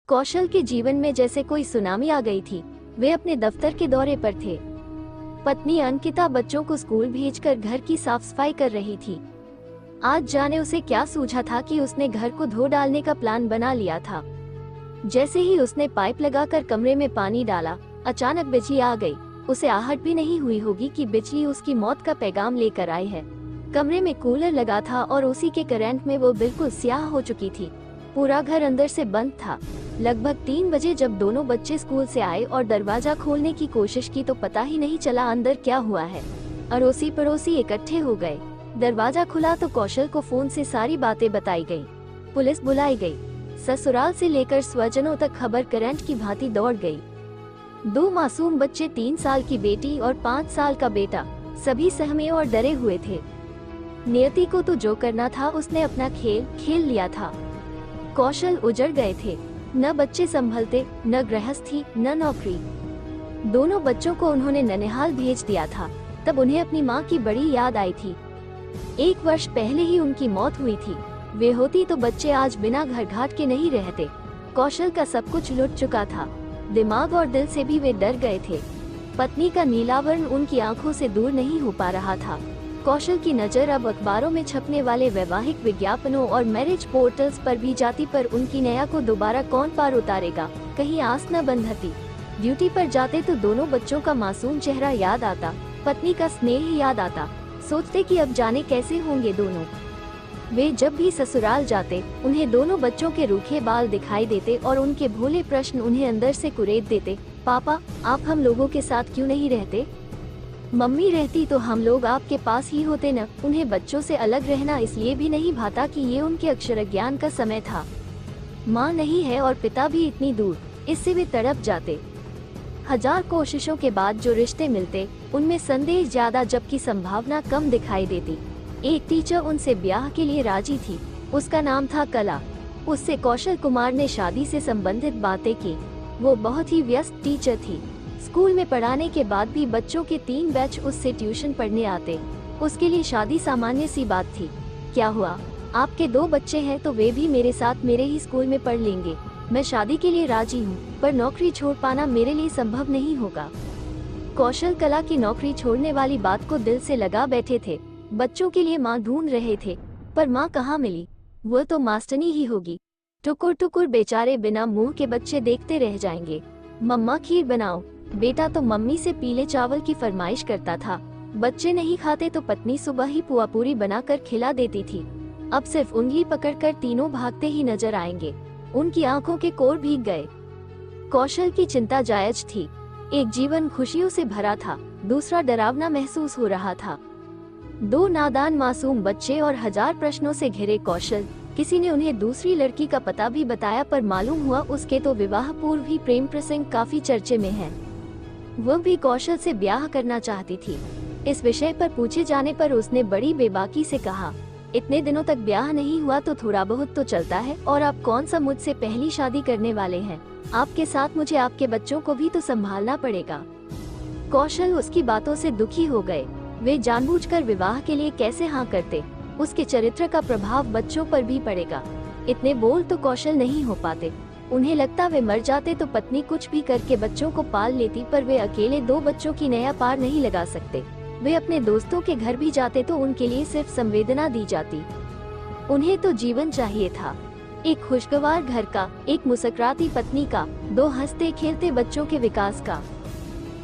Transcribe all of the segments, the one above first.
कौशल के जीवन में जैसे कोई सुनामी आ गई थी। वे अपने दफ्तर के दौरे पर थे। पत्नी अंकिता बच्चों को स्कूल भेजकर घर की साफ सफाई कर रही थी। आज जाने उसे क्या सूझा था कि उसने घर को धो डालने का प्लान बना लिया था। जैसे ही उसने पाइप लगाकर कमरे में पानी डाला, अचानक बिजली आ गई। उसे आहट भी नहीं हुई होगी कि बिजली उसकी मौत का पैगाम लेकर आई है। कमरे में कूलर लगा था और उसी के करंट में वो बिल्कुल स्याह हो चुकी थी। पूरा घर अंदर से बंद था। लगभग 3 बजे जब दोनों बच्चे स्कूल से आए और दरवाजा खोलने की कोशिश की तो पता ही नहीं चला अंदर क्या हुआ है। अड़ोसी पड़ोसी इकट्ठे हो गए। दरवाजा खुला तो कौशल को फोन से सारी बातें बताई गई। पुलिस बुलाई गई। ससुराल से लेकर स्वजनों तक खबर करंट की भांति दौड़ गई। 2 मासूम बच्चे, 3 साल की बेटी और 5 साल का बेटा, सभी सहमे और डरे हुए थे। नियति को तो जो करना था उसने अपना खेल खेल लिया था। कौशल उजड़ गए थे। न बच्चे संभलते, न गृहस्थी, न नौकरी। दोनों बच्चों को उन्होंने ननिहाल भेज दिया था। तब उन्हें अपनी माँ की बड़ी याद आई थी। 1 वर्ष पहले ही उनकी मौत हुई थी। वे होती तो बच्चे आज बिना घर घाट के नहीं रहते। कौशल का सब कुछ लुट चुका था। दिमाग और दिल से भी वे डर गए थे। पत्नी का नीलावरण उनकी आंखों से दूर नहीं हो पा रहा था। कौशल की नजर अब अखबारों में छपने वाले वैवाहिक विज्ञापनों और मैरिज पोर्टल्स पर भी जाती, पर उनकी नया को दोबारा कौन पार उतारेगा। कहीं आस न बंधती। ड्यूटी पर जाते तो दोनों बच्चों का मासूम चेहरा याद आता, पत्नी का स्नेह याद आता। सोचते कि अब जाने कैसे होंगे दोनों। वे जब भी ससुराल जाते उन्हें दोनों बच्चों के रूखे बाल दिखाई देते और उनके भोले प्रश्न उन्हें अंदर से कुरेद देते। पापा, आप हम लोगों के साथ क्यों नहीं रहते? मम्मी, रहती तो हम लोग आपके पास ही होते न। उन्हें बच्चों से अलग रहना इसलिए भी नहीं भाता कि ये उनके अक्षर ज्ञान का समय था। माँ नहीं है और पिता भी इतनी दूर, इससे वे तड़प जाते। 1000 कोशिशों के बाद जो रिश्ते मिलते उनमें संदेह ज्यादा जबकि संभावना कम दिखाई देती। एक टीचर उनसे ब्याह के लिए राजी थी। उसका नाम था कला। उससे कौशल कुमार ने शादी से संबंधित बातें की। वो बहुत ही व्यस्त टीचर थी। स्कूल में पढ़ाने के बाद भी बच्चों के 3 बैच उससे ट्यूशन पढ़ने आते। उसके लिए शादी सामान्य सी बात थी। क्या हुआ, आपके 2 बच्चे हैं तो वे भी मेरे साथ मेरे ही स्कूल में पढ़ लेंगे। मैं शादी के लिए राजी हूँ, पर नौकरी छोड़ पाना मेरे लिए संभव नहीं होगा। कौशल कला की नौकरी छोड़ने वाली बात को दिल से लगा बैठे थे। बच्चों के लिए माँ ढूंढ रहे थे, पर माँ कहाँ मिली। वो तो मास्टनी ही होगी। टुकुर टुकुर बेचारे बिना मुंह के बच्चे देखते रह जाएंगे। मम्मा खीर बनाओ। बेटा तो मम्मी से पीले चावल की फरमाइश करता था। बच्चे नहीं खाते तो पत्नी सुबह ही पुआ पूरी बनाकर खिला देती थी। अब सिर्फ उंगली पकड़कर तीनों भागते ही नजर आएंगे। उनकी आंखों के कोर भीग गए। कौशल की चिंता जायज थी। एक जीवन खुशियों से भरा था, दूसरा डरावना महसूस हो रहा था। 2 नादान मासूम बच्चे और 1000 प्रश्नों से घिरे कौशल। किसी ने उन्हें दूसरी लड़की का पता भी बताया, पर मालूम हुआ उसके तो विवाह पूर्व ही प्रेम प्रसंग काफी चर्चे में है। वह भी कौशल से ब्याह करना चाहती थी। इस विषय पर पूछे जाने पर उसने बड़ी बेबाकी से कहा, इतने दिनों तक ब्याह नहीं हुआ तो थोड़ा बहुत तो चलता है, और आप कौन सा मुझसे पहली शादी करने वाले हैं? आपके साथ मुझे आपके बच्चों को भी तो संभालना पड़ेगा। कौशल उसकी बातों से दुखी हो गए। वे जानबूझकर विवाह के लिए कैसे हाँ करते? उसके चरित्र का प्रभाव बच्चों पर भी पड़ेगा। इतने बोल तो कौशल नहीं हो पाते। उन्हें लगता वे मर जाते तो पत्नी कुछ भी करके बच्चों को पाल लेती, पर वे अकेले 2 बच्चों की नया पार नहीं लगा सकते। वे अपने दोस्तों के घर भी जाते तो उनके लिए सिर्फ संवेदना दी जाती। उन्हें तो जीवन चाहिए था, एक खुशगवार घर का, एक मुस्कुराती पत्नी का, 2 हंसते खेलते बच्चों के विकास का।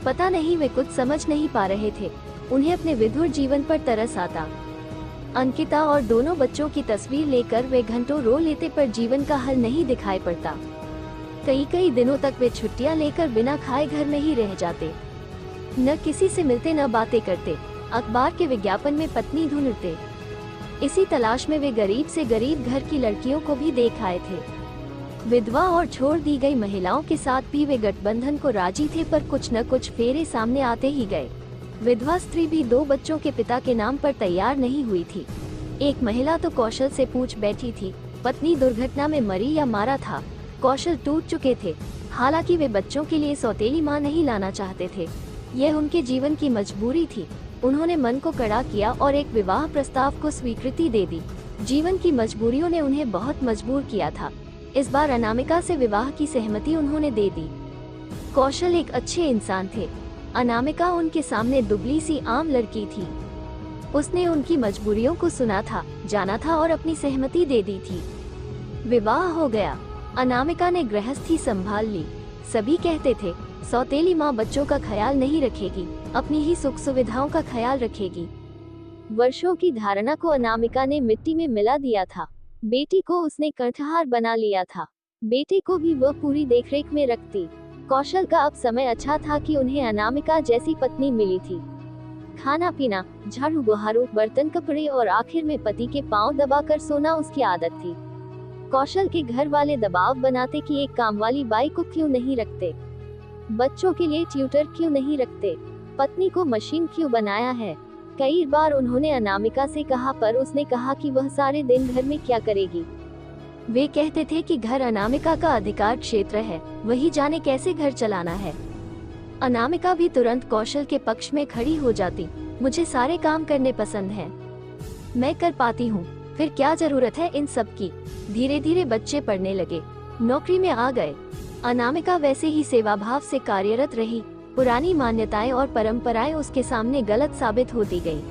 पता नहीं वे कुछ समझ नहीं पा रहे थे। उन्हें अपने विधुर जीवन पर तरस आता। अंकिता और दोनों बच्चों की तस्वीर लेकर वे घंटों रो लेते, पर जीवन का हल नहीं दिखाई पड़ता। कई दिनों तक वे छुट्टियां लेकर बिना खाए घर में ही रह जाते। न किसी से मिलते, न बातें करते। अखबार के विज्ञापन में पत्नी ढूंढते। इसी तलाश में वे गरीब से गरीब घर की लड़कियों को भी देख आए थे। विधवा और छोड़ दी गई महिलाओं के साथ भी वे गठबंधन को राजी थे, पर कुछ न कुछ फेरे सामने आते ही गए। विधवा स्त्री भी 2 बच्चों के पिता के नाम पर तैयार नहीं हुई थी। एक महिला तो कौशल से पूछ बैठी थी, पत्नी दुर्घटना में मरी या मारा था। कौशल टूट चुके थे। हालांकि वे बच्चों के लिए सौतेली मां नहीं लाना चाहते थे। यह उनके जीवन की मजबूरी थी। उन्होंने मन को कड़ा किया और एक विवाह प्रस्ताव को स्वीकृति दे दी। जीवन की मजबूरियों ने उन्हें बहुत मजबूर किया था। इस बार अनामिका से विवाह की सहमति उन्होंने दे दी। कौशल एक अच्छे इंसान थे। अनामिका उनके सामने दुबली सी आम लड़की थी। उसने उनकी मजबूरियों को सुना था, जाना था और अपनी सहमति दे दी थी। विवाह हो गया। अनामिका ने गृहस्थी संभाल ली। सभी कहते थे सौतेली माँ बच्चों का ख्याल नहीं रखेगी, अपनी ही सुख सुविधाओं का ख्याल रखेगी। वर्षों की धारणा को अनामिका ने मिट्टी में मिला दिया था। बेटी को उसने कंठहार बना लिया था। बेटे को भी वह पूरी देखरेख में रखती। कौशल का अब समय अच्छा था कि उन्हें अनामिका जैसी पत्नी मिली थी। खाना पीना, झाड़ू बहारू, बर्तन कपड़े और आखिर में पति के पांव दबाकर सोना उसकी आदत थी। कौशल के घर वाले दबाव बनाते कि एक कामवाली बाई को क्यों नहीं रखते, बच्चों के लिए ट्यूटर क्यों नहीं रखते, पत्नी को मशीन क्यों बनाया है। कई बार उन्होंने अनामिका से कहा, पर उसने कहा कि वह सारे दिन घर में क्या करेगी। वे कहते थे कि घर अनामिका का अधिकार क्षेत्र है, वही जाने कैसे घर चलाना है। अनामिका भी तुरंत कौशल के पक्ष में खड़ी हो जाती। मुझे सारे काम करने पसंद हैं, मैं कर पाती हूँ, फिर क्या जरूरत है इन सब की। धीरे धीरे बच्चे पढ़ने लगे, नौकरी में आ गए। अनामिका वैसे ही सेवाभाव से कार्यरत रही। पुरानी मान्यताएं और परंपराएं उसके सामने गलत साबित होती गई।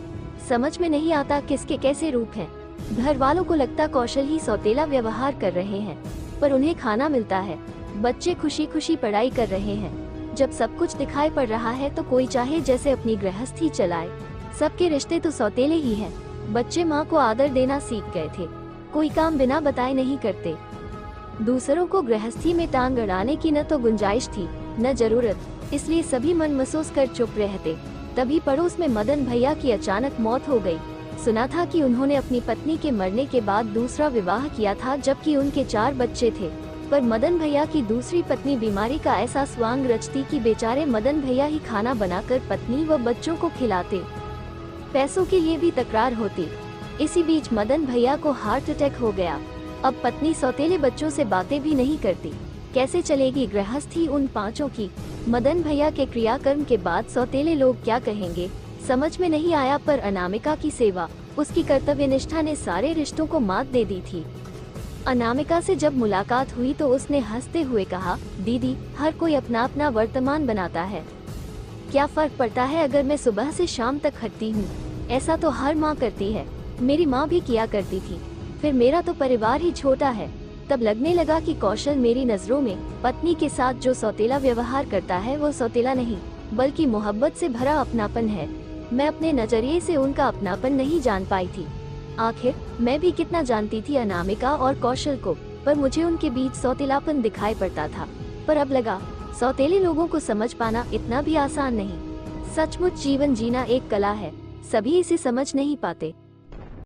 समझ में नहीं आता किसके कैसे रूप हैं। घर वालों को लगता कौशल ही सौतेला व्यवहार कर रहे हैं, पर उन्हें खाना मिलता है, बच्चे खुशी खुशी पढ़ाई कर रहे हैं। जब सब कुछ दिखाई पड़ रहा है तो कोई चाहे जैसे अपनी गृहस्थी चलाए। सबके रिश्ते तो सौतेले ही हैं। बच्चे माँ को आदर देना सीख गए थे, कोई काम बिना बताए नहीं करते। दूसरों को गृहस्थी में टांग अड़ाने की न तो गुंजाइश थी न जरूरत, इसलिए सभी मन महसूस कर चुप रहते। तभी पड़ोस में मदन भैया की अचानक मौत हो गई। सुना था कि उन्होंने अपनी पत्नी के मरने के बाद दूसरा विवाह किया था, जबकि उनके 4 बच्चे थे। पर मदन भैया की दूसरी पत्नी बीमारी का ऐसा स्वांग रचती कि बेचारे मदन भैया ही खाना बनाकर पत्नी व बच्चों को खिलाते। पैसों के लिए भी तकरार होती। इसी बीच मदन भैया को हार्ट अटैक हो गया। अब पत्नी सौतेले बच्चों से बातें भी नहीं करती। कैसे चलेगी गृहस्थी उन 5 की। मदन भैया के क्रियाकर्म के बाद सौतेले लोग क्या कहेंगे, समझ में नहीं आया। पर अनामिका की सेवा, उसकी कर्तव्य निष्ठा ने सारे रिश्तों को मात दे दी थी। अनामिका से जब मुलाकात हुई तो उसने हंसते हुए कहा, दीदी, हर कोई अपना अपना वर्तमान बनाता है, क्या फर्क पड़ता है अगर मैं सुबह से शाम तक खटती हूँ। ऐसा तो हर माँ करती है, मेरी माँ भी किया करती थी। फिर मेरा तो परिवार ही छोटा है। तब लगने लगा कि कौशल मेरी नजरों में पत्नी के साथ जो सौतेला व्यवहार करता है वो सौतेला नहीं, बल्कि मोहब्बत से भरा अपनापन है। मैं अपने नजरिए से उनका अपनापन नहीं जान पाई थी। आखिर मैं भी कितना जानती थी अनामिका और कौशल को, पर मुझे उनके बीच सौतेलापन दिखाई पड़ता था। पर अब लगा सौतेले लोगों को समझ पाना इतना भी आसान नहीं। सचमुच जीवन जीना एक कला है, सभी इसे समझ नहीं पाते।